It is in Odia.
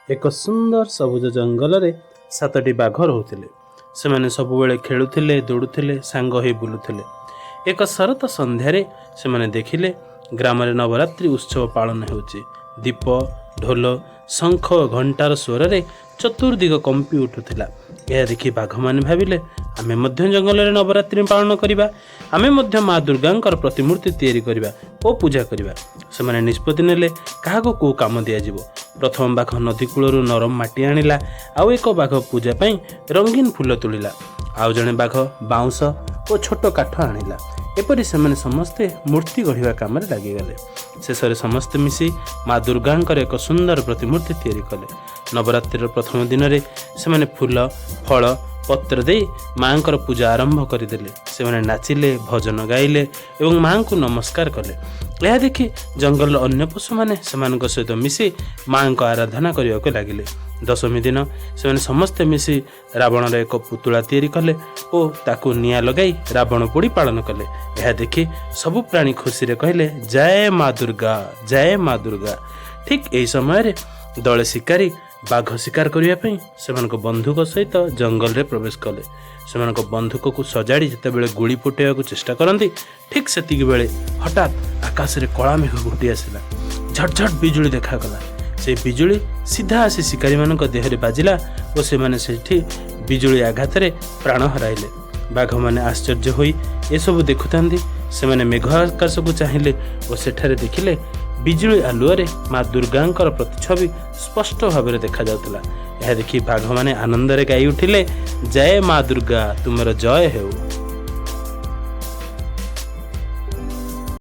ଏକ ସୁନ୍ଦର ସବୁଜ ଜଙ୍ଗଲରେ 7ଟି ବାଘ ରହୁଥିଲେ। ସେମାନେ ସବୁବେଳେ ଖେଳୁଥିଲେ, ଦୌଡୁଥିଲେ, ସାଙ୍ଗ ହୋଇ ବୁଲୁଥିଲେ। ଏକ ଶରତ ସନ୍ଧ୍ୟାରେ ସେମାନେ ଦେଖିଲେ ଗ୍ରାମରେ ନବରାତ୍ରି ଉତ୍ସବ ପାଳନ ହେଉଛି। ଦୀପ, ଢୋଲ, ଶଙ୍ଖ, ଘଣ୍ଟାର ସ୍ୱରରେ ଚତୁର୍ଦିଗ କମ୍ପି ଉଠୁଥିଲା। ଏହା ଦେଖି ବାଘମାନେ ଭାବିଲେ, ଆମେ ମଧ୍ୟ ଜଙ୍ଗଲରେ ନବରାତ୍ରି ପାଳନ କରିବା। ଆମେ ମଧ୍ୟ ମା ଦୁର୍ଗାଙ୍କର ପ୍ରତିମୂର୍ତ୍ତି ତିଆରି କରିବା ଓ ପୂଜା କରିବା। ସେମାନେ ନିଷ୍ପତ୍ତି ନେଲେ କାହାକୁ କେଉଁ କାମ ଦିଆଯିବ। ପ୍ରଥମ ବାଘ ନଦୀ କୂଳରୁ ନରମ ମାଟି ଆଣିଲା, ଆଉ ଏକ ବାଘ ପୂଜା ପାଇଁ ରଙ୍ଗୀନ ଫୁଲ ତୋଳିଲା। ଆଉ ଜଣେ ବାଘ ବାଉଁଶ ଓ ଛୋଟ କାଠ ଆଣିଲା। ଏପରି ସେମାନେ ସମସ୍ତେ ମୂର୍ତ୍ତି ଗଢ଼ିବା କାମରେ ଲାଗିଗଲେ। ଶେଷରେ ସମସ୍ତେ ମିଶି ମା ଦୁର୍ଗାଙ୍କର ଏକ ସୁନ୍ଦର ପ୍ରତିମୂର୍ତ୍ତି ତିଆରି କଲେ। ନବରାତ୍ରିର ପ୍ରଥମ ଦିନରେ ସେମାନେ ଫୁଲ, ଫଳ, ପତ୍ର ଦେଇ ମାଙ୍କର ପୂଜା ଆରମ୍ଭ କରିଦେଲେ। ସେମାନେ ନାଚିଲେ, ଭଜନ ଗାଇଲେ ଏବଂ ମାଙ୍କୁ ନମସ୍କାର କଲେ। ଏହା ଦେଖି ଜଙ୍ଗଲର ଅନ୍ୟ ପଶୁମାନେ ସେମାନଙ୍କ ସହିତ ମିଶି ମାଙ୍କ ଆରାଧନା କରିବାକୁ ଲାଗିଲେ। ଦଶମୀ ଦିନ ସେମାନେ ସମସ୍ତେ ମିଶି ରାବଣର ଏକ ପୁତୁଳା ତିଆରି କଲେ ଓ ତାକୁ ନିଆଁ ଲଗାଇ ରାବଣ ପୋଡ଼ି ପାଳନ କଲେ। ଏହା ଦେଖି ସବୁ ପ୍ରାଣୀ ଖୁସିରେ କହିଲେ, ଜୟ ମା ଦୁର୍ଗା, ଜୟ ମା ଦୁର୍ଗା। ଠିକ୍ ଏହି ସମୟରେ ଦଳେ ଶିକାରୀ ବାଘ ଶିକାର କରିବା ପାଇଁ ସେମାନଙ୍କ ବନ୍ଧୁକ ସହିତ ଜଙ୍ଗଲରେ ପ୍ରବେଶ କଲେ। ସେମାନଙ୍କ ବନ୍ଧୁକକୁ ସଜାଡ଼ି ଯେତେବେଳେ ଗୁଳି ଫୁଟାଇବାକୁ ଚେଷ୍ଟା କରନ୍ତି, ଠିକ୍ ସେତିକି ବେଳେ ହଠାତ୍ ଆକାଶରେ କଳା ମେଘ ଘୋଟି ଆସିଲା। ଝଟଝଟ ବିଜୁଳି ଦେଖାଗଲା। ସେ ବିଜୁଳି ସିଧା ଆସି ଶିକାରୀମାନଙ୍କ ଦେହରେ ବାଜିଲା ଓ ସେମାନେ ସେଠି ବିଜୁଳି ଆଘାତରେ ପ୍ରାଣ ହରାଇଲେ। ବାଘମାନେ ଆଶ୍ଚର୍ଯ୍ୟ ହୋଇ ଏସବୁ ଦେଖୁଥାନ୍ତି। ସେମାନେ ମେଘ ଆକାଶକୁ ଚାହିଁଲେ ଓ ସେଠାରେ ଦେଖିଲେ ବିଜୁଳି ଆଲୁଅରେ ମା ଦୁର୍ଗାଙ୍କର ପ୍ରତିଛବି ସ୍ପଷ୍ଟ ଭାବରେ ଦେଖାଯାଉଥିଲା। ଏହା ଦେଖି ବାଘମାନେ ଆନନ୍ଦରେ ଗାଇ ଉଠିଲେ, ଜୟ ମା ଦୁର୍ଗା, ତୁମର ଜୟ ହେଉ।